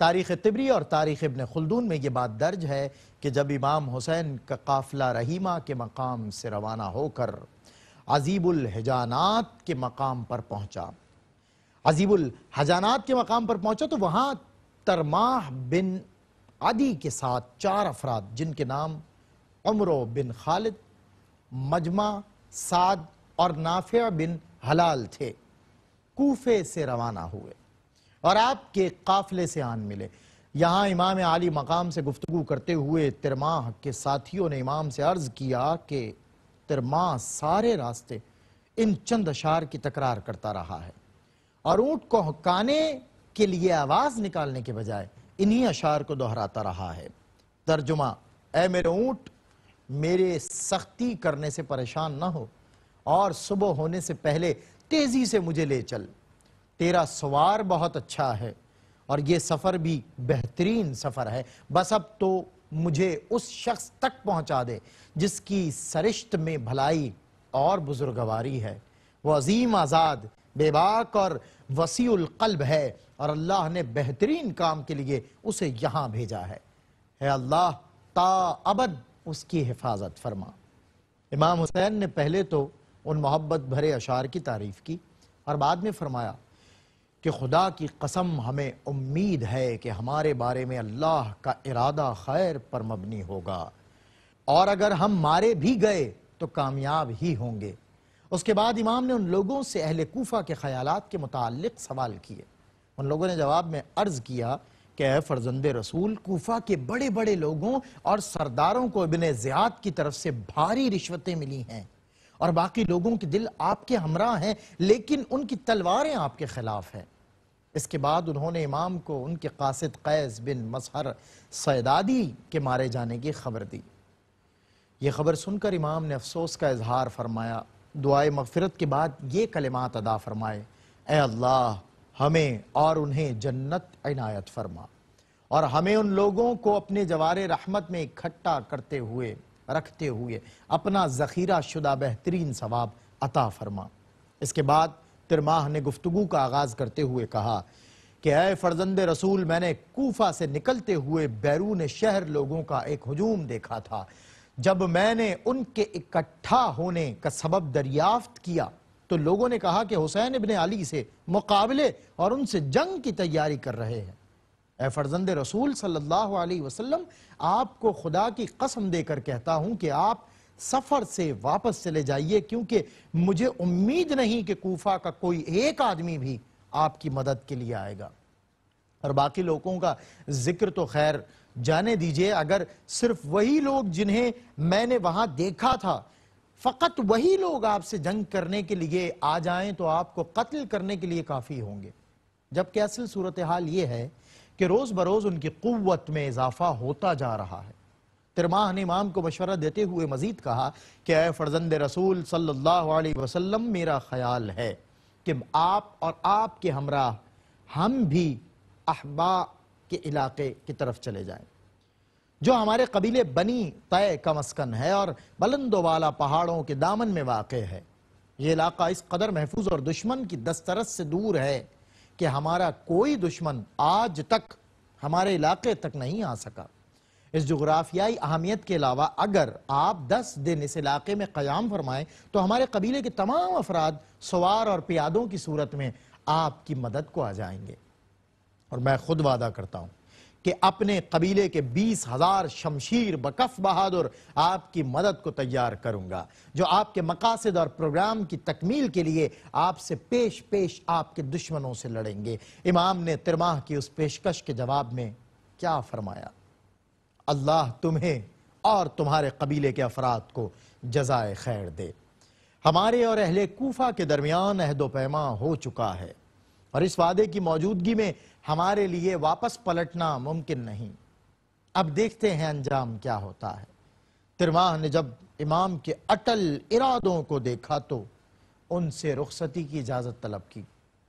تاریخ طبری اور تاریخ ابن خلدون میں یہ بات درج ہے کہ جب امام حسین کا قافلہ رحیمہ کے مقام سے روانہ ہو کر عذیب الحجانات کے مقام پر پہنچا، عذیب الحجانات کے مقام پر پہنچا تو وہاں ترماح بن عدی کے ساتھ 4 افراد جن کے نام عمرو بن خالد، مجمع، سعد اور نافع بن حلال تھے، کوفے سے روانہ ہوئے اور آپ کے قافلے سے آن ملے۔ یہاں امام عالی مقام سے گفتگو کرتے ہوئے ترماح کے ساتھیوں نے امام سے عرض کیا کہ ترماح سارے راستے ان چند اشعار کی تکرار کرتا رہا ہے اور اونٹ کو ہکانے کے لیے آواز نکالنے کے بجائے انہی اشعار کو دہراتا رہا ہے۔ ترجمہ: اے میرے اونٹ، میرے سختی کرنے سے پریشان نہ ہو اور صبح ہونے سے پہلے تیزی سے مجھے لے چل، تیرا سوار بہت اچھا ہے اور یہ سفر بھی بہترین سفر ہے، بس اب تو مجھے اس شخص تک پہنچا دے جس کی سرشت میں بھلائی اور بزرگواری ہے، وہ عظیم آزاد، بے باک اور وسیع القلب ہے اور اللہ نے بہترین کام کے لیے اسے یہاں بھیجا ہے۔ اے اللہ، تا ابد اس کی حفاظت فرما۔ امام حسین نے پہلے تو ان محبت بھرے اشعار کی تعریف کی اور بعد میں فرمایا کہ خدا کی قسم ہمیں امید ہے کہ ہمارے بارے میں اللہ کا ارادہ خیر پر مبنی ہوگا اور اگر ہم مارے بھی گئے تو کامیاب ہی ہوں گے۔ اس کے بعد امام نے ان لوگوں سے اہل کوفہ کے خیالات کے متعلق سوال کیے۔ ان لوگوں نے جواب میں عرض کیا کہ اے فرزند رسول، کوفہ کے بڑے بڑے لوگوں اور سرداروں کو ابن زیاد کی طرف سے بھاری رشوتیں ملی ہیں اور باقی لوگوں کے دل آپ کے ہمراہ ہیں لیکن ان کی تلواریں آپ کے خلاف ہیں۔ اس کے بعد انہوں نے امام کو ان کے قاصد قیس بن مسہر صیدادی کے مارے جانے کی خبر دی۔ یہ خبر سن کر امام نے افسوس کا اظہار فرمایا، دعائے مغفرت کے بعد یہ کلمات ادا فرمائے: اے اللہ، ہمیں اور انہیں جنت عنایت فرما اور ہمیں ان لوگوں کو اپنے جوار رحمت میں اکٹھا کرتے ہوئے رکھتے ہوئے اپنا ذخیرہ شدہ بہترین ثواب عطا فرما۔ اس کے بعد ترماح نے گفتگو کا آغاز کرتے ہوئے کہا کہ اے فرزند رسول، میں نے کوفہ سے نکلتے ہوئے بیرون شہر لوگوں کا ایک ہجوم دیکھا تھا۔ جب میں نے ان کے اکٹھا ہونے کا سبب دریافت کیا تو لوگوں نے کہا کہ حسین ابن علی سے مقابلے اور ان سے جنگ کی تیاری کر رہے ہیں۔ اے فرزند رسول صلی اللہ علیہ وسلم، آپ کو خدا کی قسم دے کر کہتا ہوں کہ آپ سفر سے واپس چلے جائیے، کیونکہ مجھے امید نہیں کہ کوفہ کا کوئی ایک آدمی بھی آپ کی مدد کے لیے آئے گا۔ اور باقی لوگوں کا ذکر تو خیر جانے دیجئے، اگر صرف وہی لوگ جنہیں میں نے وہاں دیکھا تھا، فقط وہی لوگ آپ سے جنگ کرنے کے لیے آ جائیں تو آپ کو قتل کرنے کے لیے کافی ہوں گے، جبکہ اصل صورتحال یہ ہے کہ روز بروز ان کی قوت میں اضافہ ہوتا جا رہا ہے۔ ترماح نے امام کو مشورہ دیتے ہوئے مزید کہا کہ اے فرزند رسول صلی اللہ علیہ وسلم، میرا خیال ہے کہ آپ اور آپ کے ہمراہ ہم بھی احبا کے علاقے کی طرف چلے جائیں جو ہمارے قبیلے بنی طے کا مسکن ہے اور بلند و بالا پہاڑوں کے دامن میں واقع ہے۔ یہ علاقہ اس قدر محفوظ اور دشمن کی دسترس سے دور ہے کہ ہمارا کوئی دشمن آج تک ہمارے علاقے تک نہیں آ سکا۔ اس جغرافیائی اہمیت کے علاوہ اگر آپ 10 دن اس علاقے میں قیام فرمائیں تو ہمارے قبیلے کے تمام افراد سوار اور پیادوں کی صورت میں آپ کی مدد کو آ جائیں گے، اور میں خود وعدہ کرتا ہوں کہ اپنے قبیلے کے 20,000 شمشیر بکف بہادر آپ کی مدد کو تیار کروں گا، جو آپ کے مقاصد اور پروگرام کی تکمیل کے لیے آپ سے پیش پیش آپ کے دشمنوں سے لڑیں گے۔ امام نے ترماح کی اس پیشکش کے جواب میں کیا فرمایا؟ اللہ تمہیں اور تمہارے قبیلے کے افراد کو جزائے خیر دے۔ ہمارے اور اہل کوفہ کے درمیان عہد و پیما ہو چکا ہے اور اس وعدے کی موجودگی میں ہمارے لیے واپس پلٹنا ممکن نہیں۔ اب دیکھتے ہیں انجام کیا ہوتا ہے۔ ترماح نے جب امام کے اٹل ارادوں کو دیکھا تو ان سے رخصتی کی اجازت طلب کی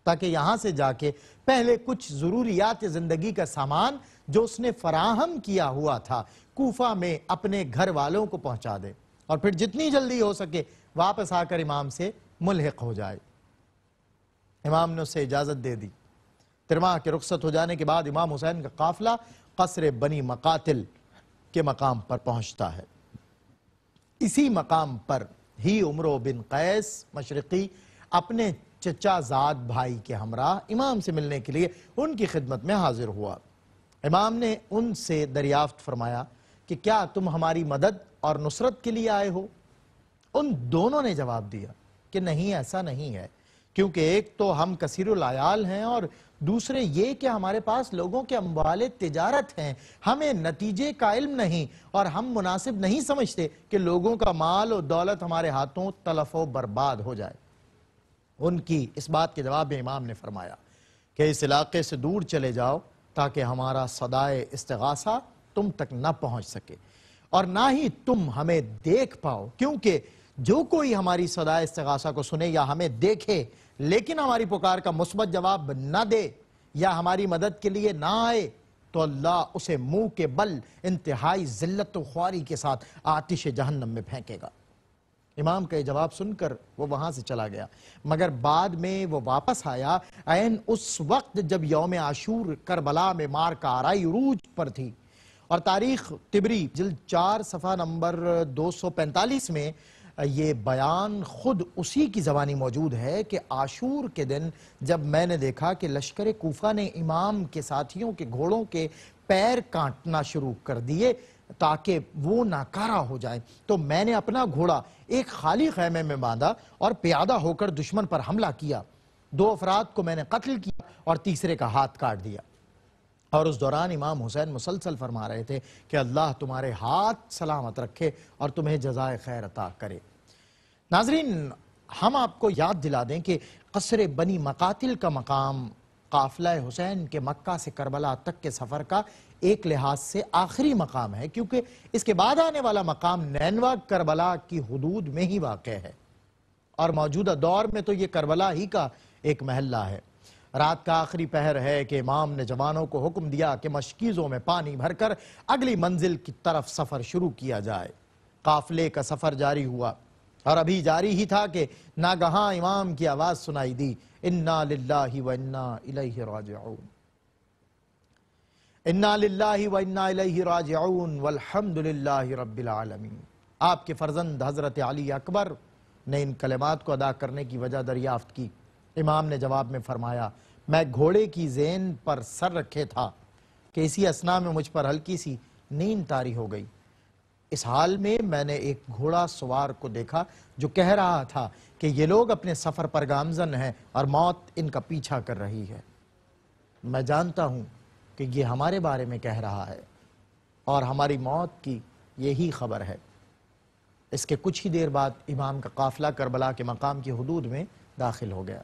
تاکہ یہاں سے جا کے پہلے کچھ ضروریات زندگی کا سامان جو اس نے فراہم کیا ہوا تھا کوفہ میں اپنے گھر والوں کو پہنچا دے اور پھر جتنی جلدی ہو سکے واپس آ کر امام سے ملحق ہو جائے۔ امام نے اسے اجازت دے دی۔ 3 ماہ کے رخصت ہو جانے کے بعد امام حسین کا قافلہ قصر بنی مقاتل کے مقام پر پہنچتا ہے۔ اسی مقام پر ہی عمرو بن قیس مشرقی اپنے چچا زاد بھائی کے ہمراہ امام سے ملنے کے لیے ان کی خدمت میں حاضر ہوا۔ امام نے ان سے دریافت فرمایا کہ کیا تم ہماری مدد اور نصرت کے لیے آئے ہو؟ ان دونوں نے جواب دیا کہ نہیں، ایسا نہیں ہے، کیونکہ ایک تو ہم کثیر العیال ہیں اور دوسرے یہ کہ ہمارے پاس لوگوں کے اموال تجارت ہیں، ہمیں نتیجے کا علم نہیں اور ہم مناسب نہیں سمجھتے کہ لوگوں کا مال و دولت ہمارے ہاتھوں تلف و برباد ہو جائے۔ ان کی اس بات کے جواب میں امام نے فرمایا کہ اس علاقے سے دور چلے جاؤ تاکہ ہمارا صدائے استغاثہ تم تک نہ پہنچ سکے اور نہ ہی تم ہمیں دیکھ پاؤ، کیونکہ جو کوئی ہماری صدائے استغاثہ کو سنے یا ہمیں دیکھے لیکن ہماری پکار کا مثبت جواب نہ دے یا ہماری مدد کے لیے نہ آئے تو اللہ اسے منہ کے بل انتہائی ذلت و خواری کے ساتھ آتش جہنم میں پھینکے گا۔ امام کا یہ جواب سن کر وہ وہاں سے چلا گیا، مگر بعد میں وہ واپس آیا عین اس وقت جب یوم عاشور کربلا میں مار کا آرائی عروج پر تھی۔ اور تاریخ طبری جلد 4 صفحہ نمبر 245 میں یہ بیان خود اسی کی زبانی موجود ہے کہ عاشور کے دن جب میں نے دیکھا کہ لشکر کوفہ نے امام کے ساتھیوں کے گھوڑوں کے پیر کاٹنا شروع کر دیے تاکہ وہ ناکارہ ہو جائیں، تو میں نے اپنا گھوڑا ایک خالی خیمے میں باندھا اور پیادہ ہو کر دشمن پر حملہ کیا۔ 2 افراد کو میں نے قتل کیا اور تیسرے کا ہاتھ کاٹ دیا۔ اور اس دوران امام حسین مسلسل فرما رہے تھے کہ اللہ تمہارے ہاتھ سلامت رکھے اور تمہیں جزائے خیر عطا کرے۔ ناظرین، ہم آپ کو یاد دلا دیں کہ قصر بنی مقاتل کا مقام قافلہ حسین کے مکہ سے کربلا تک کے سفر کا ایک لحاظ سے آخری مقام ہے، کیونکہ اس کے بعد آنے والا مقام نینوا کربلا کی حدود میں ہی واقع ہے اور موجودہ دور میں تو یہ کربلا ہی کا ایک محلہ ہے۔ رات کا آخری پہر ہے کہ امام نے جوانوں کو حکم دیا کہ مشکیزوں میں پانی بھر کر اگلی منزل کی طرف سفر شروع کیا جائے۔ قافلے کا سفر جاری ہوا اور ابھی جاری ہی تھا کہ ناگہاں امام کی آواز سنائی دی، انا للہ و انا الیہ راجعون، انا للہ و انا الیہ راجعون والحمد للہ رب العالمین۔ آپ کے فرزند حضرت علی اکبر نے ان کلمات کو ادا کرنے کی وجہ دریافت کی۔ امام نے جواب میں فرمایا، میں گھوڑے کی زین پر سر رکھے تھا کہ اسی اثناء میں مجھ پر ہلکی سی نیند طاری ہو گئی۔ اس حال میں میں نے ایک گھوڑا سوار کو دیکھا جو کہہ رہا تھا کہ یہ لوگ اپنے سفر پر گامزن ہیں اور موت ان کا پیچھا کر رہی ہے۔ میں جانتا ہوں کہ یہ ہمارے بارے میں کہہ رہا ہے اور ہماری موت کی یہی خبر ہے۔ اس کے کچھ ہی دیر بعد امام کا قافلہ کربلا کے مقام کی حدود میں داخل ہو گیا۔